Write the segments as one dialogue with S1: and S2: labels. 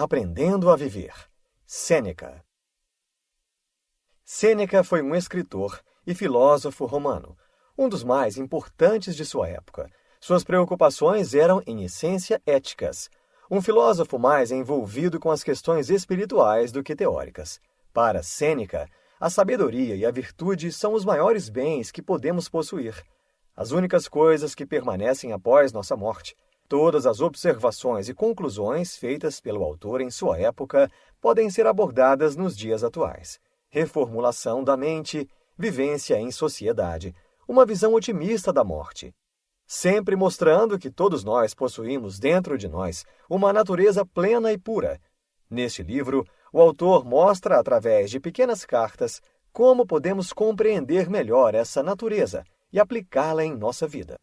S1: Aprendendo a Viver. Sêneca. Sêneca foi um escritor e filósofo romano, um dos mais importantes de sua época. Suas preocupações eram, em essência, éticas. Um filósofo mais envolvido com as questões espirituais do que teóricas. Para Sêneca, a sabedoria e a virtude são os maiores bens que podemos possuir. As únicas coisas que permanecem após nossa morte. Todas as observações e conclusões feitas pelo autor em sua época podem ser abordadas nos dias atuais. Reformulação da mente, vivência em sociedade, uma visão otimista da morte. Sempre mostrando que todos nós possuímos dentro de nós uma natureza plena e pura. Neste livro, o autor mostra, através de pequenas cartas, como podemos compreender melhor essa natureza e aplicá-la em nossa vida.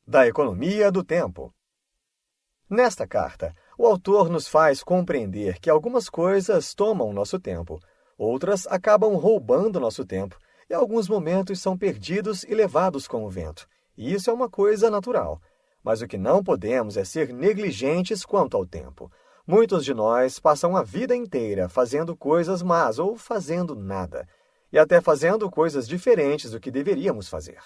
S1: Da economia do tempo. Nesta carta, o autor nos faz compreender que algumas coisas tomam nosso tempo, outras acabam roubando nosso tempo, e alguns momentos são perdidos e levados com o vento. E isso é uma coisa natural. Mas o que não podemos é ser negligentes quanto ao tempo. Muitos de nós passam a vida inteira fazendo coisas más ou fazendo nada, e até fazendo coisas diferentes do que deveríamos fazer.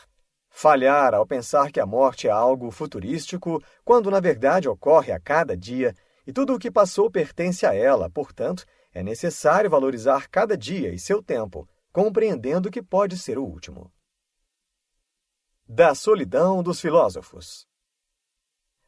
S1: Falhar ao pensar que a morte é algo futurístico, quando na verdade ocorre a cada dia, e tudo o que passou pertence a ela, portanto, é necessário valorizar cada dia e seu tempo, compreendendo que pode ser o último. Da solidão dos filósofos.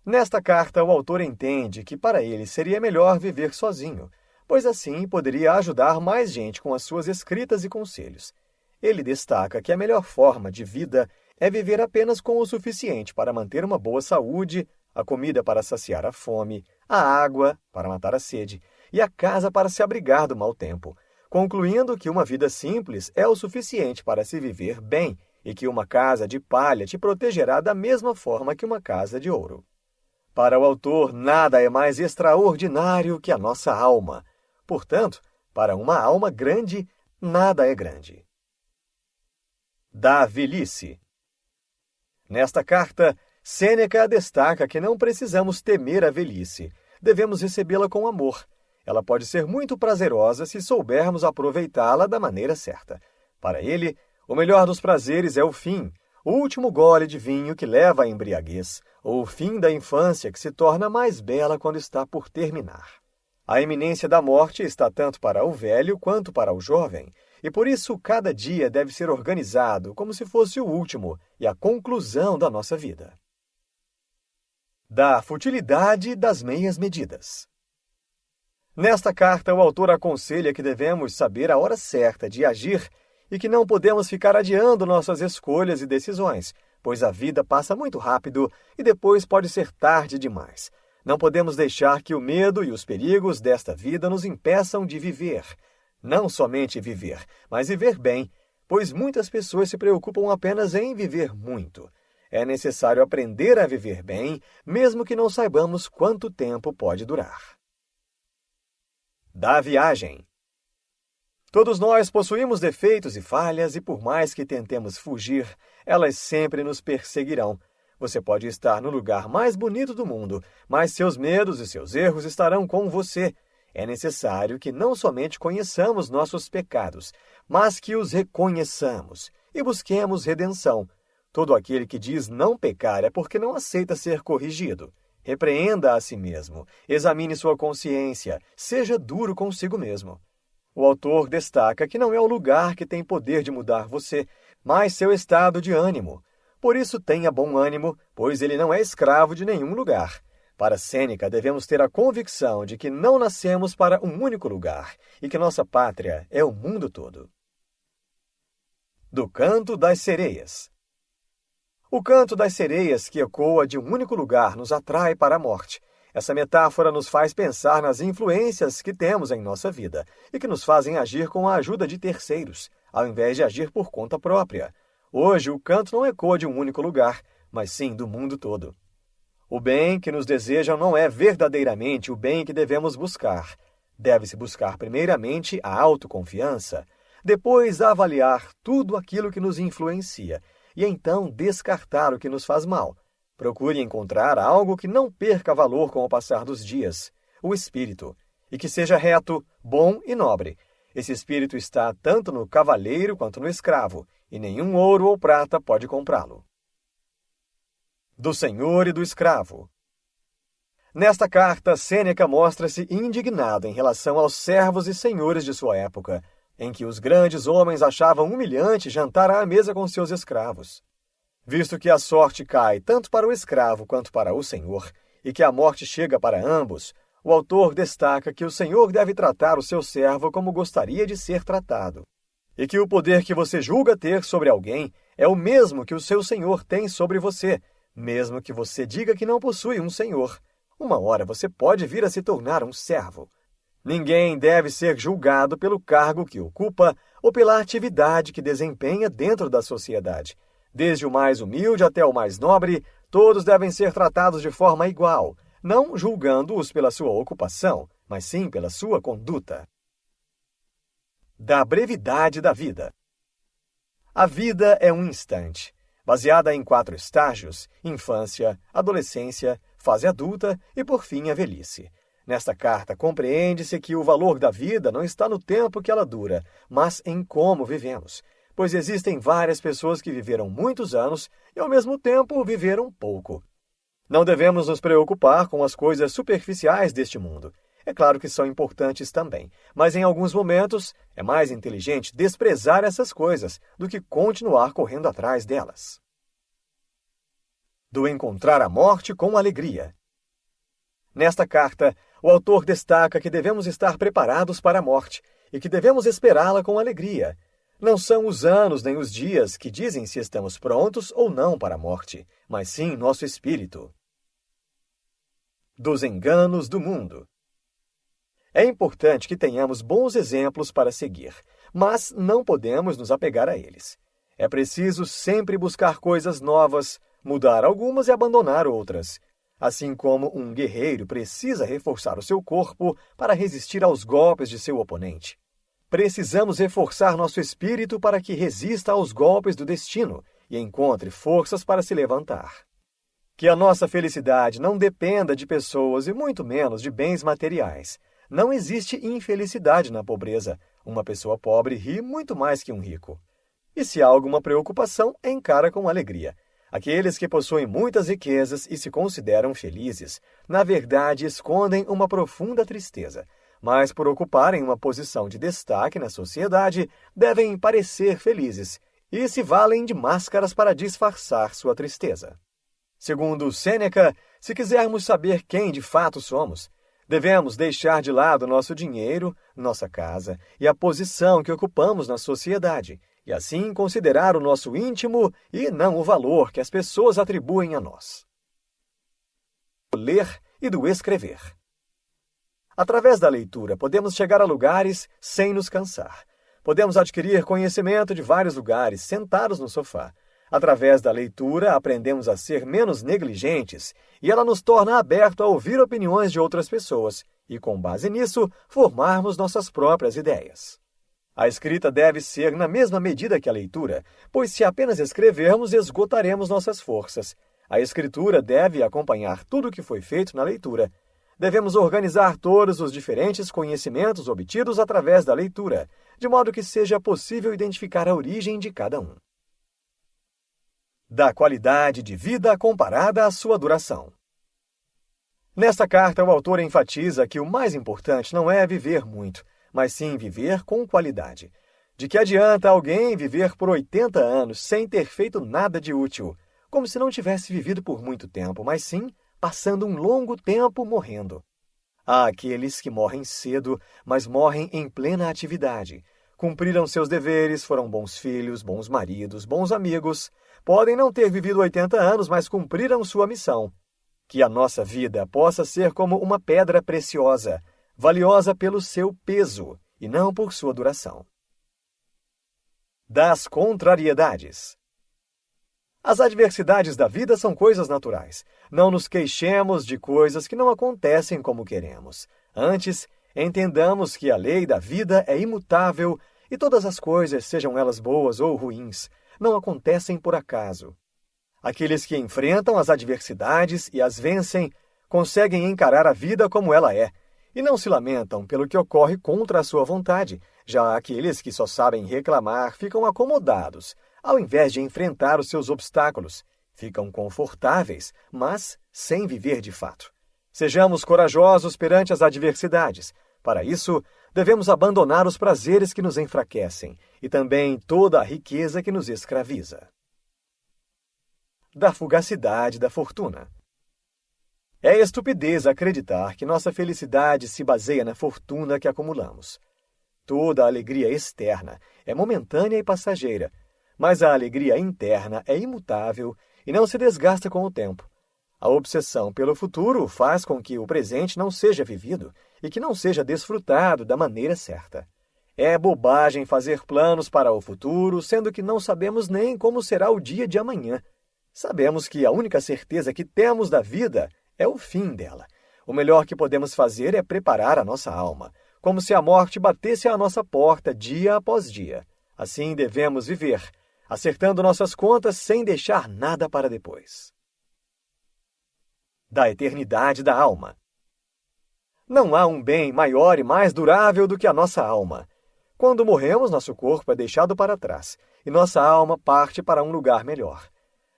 S1: Nesta carta, o autor entende que para ele seria melhor viver sozinho, pois assim poderia ajudar mais gente com as suas escritas e conselhos. Ele destaca que a melhor forma de vida é viver apenas com o suficiente para manter uma boa saúde, a comida para saciar a fome, a água para matar a sede e a casa para se abrigar do mau tempo, concluindo que uma vida simples é o suficiente para se viver bem e que uma casa de palha te protegerá da mesma forma que uma casa de ouro. Para o autor, nada é mais extraordinário que a nossa alma. Portanto, para uma alma grande, nada é grande. Da velhice. Nesta carta, Sêneca destaca que não precisamos temer a velhice, devemos recebê-la com amor. Ela pode ser muito prazerosa se soubermos aproveitá-la da maneira certa. Para ele, o melhor dos prazeres é o fim, o último gole de vinho que leva à embriaguez, ou o fim da infância que se torna mais bela quando está por terminar. A iminência da morte está tanto para o velho quanto para o jovem, e por isso cada dia deve ser organizado como se fosse o último e a conclusão da nossa vida. Da futilidade das meias medidas. Nesta carta, o autor aconselha que devemos saber a hora certa de agir e que não podemos ficar adiando nossas escolhas e decisões, pois a vida passa muito rápido e depois pode ser tarde demais. Não podemos deixar que o medo e os perigos desta vida nos impeçam de viver. Não somente viver, mas viver bem, pois muitas pessoas se preocupam apenas em viver muito. É necessário aprender a viver bem, mesmo que não saibamos quanto tempo pode durar. Da viagem. Todos nós possuímos defeitos e falhas, e por mais que tentemos fugir, elas sempre nos perseguirão. Você pode estar no lugar mais bonito do mundo, mas seus medos e seus erros estarão com você. É necessário que não somente conheçamos nossos pecados, mas que os reconheçamos e busquemos redenção. Todo aquele que diz não pecar é porque não aceita ser corrigido. Repreenda a si mesmo, examine sua consciência, seja duro consigo mesmo. O autor destaca que não é o lugar que tem poder de mudar você, mas seu estado de ânimo. Por isso tenha bom ânimo, pois ele não é escravo de nenhum lugar. Para Sêneca, devemos ter a convicção de que não nascemos para um único lugar e que nossa pátria é o mundo todo. Do Canto das Sereias. O canto das sereias que ecoa de um único lugar nos atrai para a morte. Essa metáfora nos faz pensar nas influências que temos em nossa vida e que nos fazem agir com a ajuda de terceiros, ao invés de agir por conta própria. Hoje, o canto não ecoa de um único lugar, mas sim do mundo todo. O bem que nos desejam não é verdadeiramente o bem que devemos buscar. Deve-se buscar primeiramente a autoconfiança, depois avaliar tudo aquilo que nos influencia e então descartar o que nos faz mal. Procure encontrar algo que não perca valor com o passar dos dias. o espírito, e que seja reto, bom e nobre. Esse espírito está tanto no cavalheiro quanto no escravo, e nenhum ouro ou prata pode comprá-lo. Do senhor e do escravo. Nesta carta, Sêneca mostra-se indignado em relação aos servos e senhores de sua época, em que os grandes homens achavam humilhante jantar à mesa com seus escravos. Visto que a sorte cai tanto para o escravo quanto para o senhor, e que a morte chega para ambos, o autor destaca que o senhor deve tratar o seu servo como gostaria de ser tratado, e que o poder que você julga ter sobre alguém é o mesmo que o seu senhor tem sobre você, mesmo que você diga que não possui um senhor. Uma hora você pode vir a se tornar um servo. Ninguém deve ser julgado pelo cargo que ocupa ou pela atividade que desempenha dentro da sociedade. Desde o mais humilde até o mais nobre, todos devem ser tratados de forma igual, não julgando-os pela sua ocupação, mas sim pela sua conduta. Da brevidade da vida. A vida é um instante, baseada em 4 estágios: infância, adolescência, fase adulta e, por fim, a velhice. Nesta carta, compreende-se que o valor da vida não está no tempo que ela dura, mas em como vivemos, pois existem várias pessoas que viveram muitos anos e, ao mesmo tempo, viveram pouco. Não devemos nos preocupar com as coisas superficiais deste mundo. É claro que são importantes também, mas em alguns momentos é mais inteligente desprezar essas coisas do que continuar correndo atrás delas. Do encontrar a morte com alegria. Nesta carta, o autor destaca que devemos estar preparados para a morte e que devemos esperá-la com alegria. Não são os anos nem os dias que dizem se estamos prontos ou não para a morte, mas sim nosso espírito. Dos enganos do mundo. É importante que tenhamos bons exemplos para seguir, mas não podemos nos apegar a eles. É preciso sempre buscar coisas novas, mudar algumas e abandonar outras. Assim como um guerreiro precisa reforçar o seu corpo para resistir aos golpes de seu oponente. Precisamos reforçar nosso espírito para que resista aos golpes do destino e encontre forças para se levantar. Que a nossa felicidade não dependa de pessoas e muito menos de bens materiais. Não existe infelicidade na pobreza. Uma pessoa pobre ri muito mais que um rico. E se há alguma preocupação, encara com alegria. Aqueles que possuem muitas riquezas e se consideram felizes, na verdade escondem uma profunda tristeza, mas por ocuparem uma posição de destaque na sociedade, devem parecer felizes e se valem de máscaras para disfarçar sua tristeza. Segundo Sêneca, se quisermos saber quem de fato somos, devemos deixar de lado nosso dinheiro, nossa casa e a posição que ocupamos na sociedade, e assim considerar o nosso íntimo e não o valor que as pessoas atribuem a nós. Do ler e do escrever. Através da leitura, podemos chegar a lugares sem nos cansar. Podemos adquirir conhecimento de vários lugares, sentados no sofá. Através da leitura, aprendemos a ser menos negligentes e ela nos torna aberto a ouvir opiniões de outras pessoas e, com base nisso, formarmos nossas próprias ideias. A escrita deve ser na mesma medida que a leitura, pois se apenas escrevermos, esgotaremos nossas forças. A escritura deve acompanhar tudo o que foi feito na leitura. Devemos organizar todos os diferentes conhecimentos obtidos através da leitura, de modo que seja possível identificar a origem de cada um. Da qualidade de vida comparada à sua duração. Nesta carta, o autor enfatiza que o mais importante não é viver muito, mas sim viver com qualidade. De que adianta alguém viver por 80 anos sem ter feito nada de útil, como se não tivesse vivido por muito tempo, mas sim passando um longo tempo morrendo. Há aqueles que morrem cedo, mas morrem em plena atividade. Cumpriram seus deveres, foram bons filhos, bons maridos, bons amigos. Podem não ter vivido 80 anos, mas cumpriram sua missão. Que a nossa vida possa ser como uma pedra preciosa, valiosa pelo seu peso e não por sua duração. Das contrariedades. As adversidades da vida são coisas naturais. Não nos queixemos de coisas que não acontecem como queremos. Antes, entendamos que a lei da vida é imutável e todas as coisas, sejam elas boas ou ruins, não acontecem por acaso. Aqueles que enfrentam as adversidades e as vencem, conseguem encarar a vida como ela é, e não se lamentam pelo que ocorre contra a sua vontade, já aqueles que só sabem reclamar ficam acomodados, ao invés de enfrentar os seus obstáculos. Ficam confortáveis, mas sem viver de fato. Sejamos corajosos perante as adversidades. Para isso, devemos abandonar os prazeres que nos enfraquecem e também toda a riqueza que nos escraviza. Da fugacidade da fortuna. É estupidez acreditar que nossa felicidade se baseia na fortuna que acumulamos. Toda a alegria externa é momentânea e passageira, mas a alegria interna é imutável e não se desgasta com o tempo. A obsessão pelo futuro faz com que o presente não seja vivido e que não seja desfrutado da maneira certa. É bobagem fazer planos para o futuro, sendo que não sabemos nem como será o dia de amanhã. Sabemos que a única certeza que temos da vida é o fim dela. O melhor que podemos fazer é preparar a nossa alma, como se a morte batesse à nossa porta dia após dia. Assim devemos viver, acertando nossas contas sem deixar nada para depois. Da eternidade da alma. Não há um bem maior e mais durável do que a nossa alma. Quando morremos, nosso corpo é deixado para trás e nossa alma parte para um lugar melhor.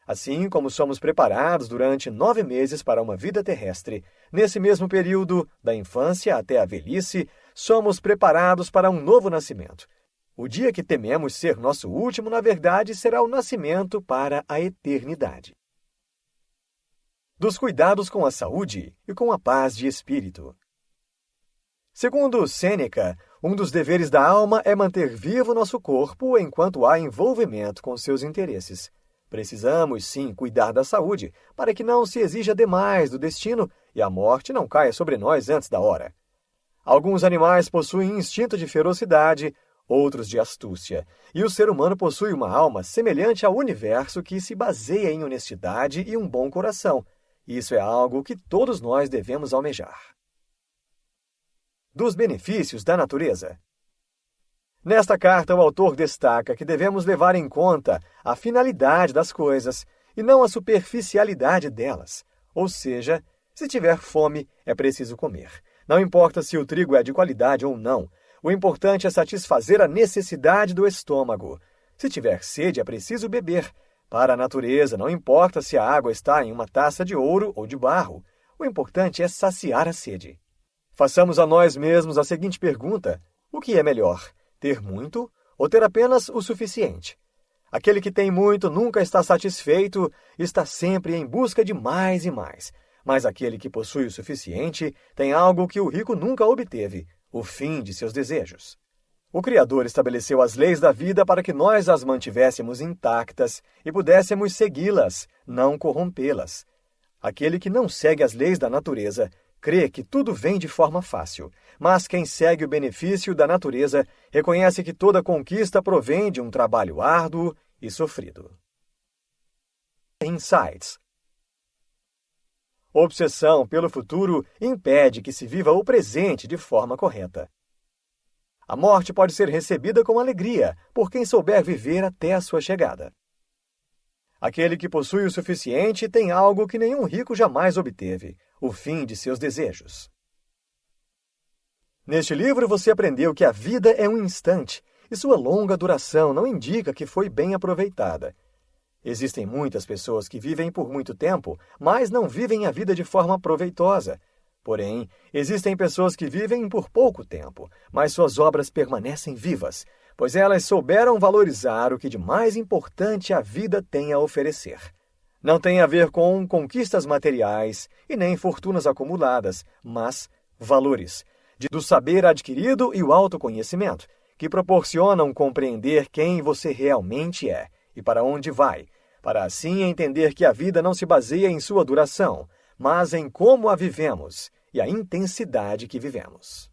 S1: Assim como somos preparados durante 9 meses para uma vida terrestre, nesse mesmo período, da infância até a velhice, somos preparados para um novo nascimento. O dia que tememos ser nosso último, na verdade, será o nascimento para a eternidade. Dos cuidados com a saúde e com a paz de espírito. Segundo Sêneca, um dos deveres da alma é manter vivo nosso corpo enquanto há envolvimento com seus interesses. Precisamos, sim, cuidar da saúde, para que não se exija demais do destino e a morte não caia sobre nós antes da hora. Alguns animais possuem instinto de ferocidade, outros de astúcia, e o ser humano possui uma alma semelhante ao universo que se baseia em honestidade e um bom coração. Isso é algo que todos nós devemos almejar. Dos benefícios da natureza. Nesta carta, o autor destaca que devemos levar em conta a finalidade das coisas e não a superficialidade delas. Ou seja, se tiver fome, é preciso comer. Não importa se o trigo é de qualidade ou não. O importante é satisfazer a necessidade do estômago. Se tiver sede, é preciso beber. Para a natureza, não importa se a água está em uma taça de ouro ou de barro. O importante é saciar a sede. Façamos a nós mesmos a seguinte pergunta: o que é melhor? Ter muito ou ter apenas o suficiente? Aquele que tem muito nunca está satisfeito, está sempre em busca de mais e mais. Mas aquele que possui o suficiente tem algo que o rico nunca obteve: o fim de seus desejos. O Criador estabeleceu as leis da vida para que nós as mantivéssemos intactas e pudéssemos segui-las, não corrompê-las. Aquele que não segue as leis da natureza crê que tudo vem de forma fácil, mas quem segue o benefício da natureza reconhece que toda conquista provém de um trabalho árduo e sofrido. Insights. Obsessão pelo futuro impede que se viva o presente de forma correta. A morte pode ser recebida com alegria por quem souber viver até a sua chegada. Aquele que possui o suficiente tem algo que nenhum rico jamais obteve: o fim de seus desejos. Neste livro você aprendeu que a vida é um instante e sua longa duração não indica que foi bem aproveitada. Existem muitas pessoas que vivem por muito tempo, mas não vivem a vida de forma proveitosa. Porém, existem pessoas que vivem por pouco tempo, mas suas obras permanecem vivas, pois elas souberam valorizar o que de mais importante a vida tem a oferecer. Não tem a ver com conquistas materiais e nem fortunas acumuladas, mas valores, do saber adquirido e o autoconhecimento, que proporcionam compreender quem você realmente é e para onde vai, para assim entender que a vida não se baseia em sua duração, mas em como a vivemos e a intensidade que vivemos.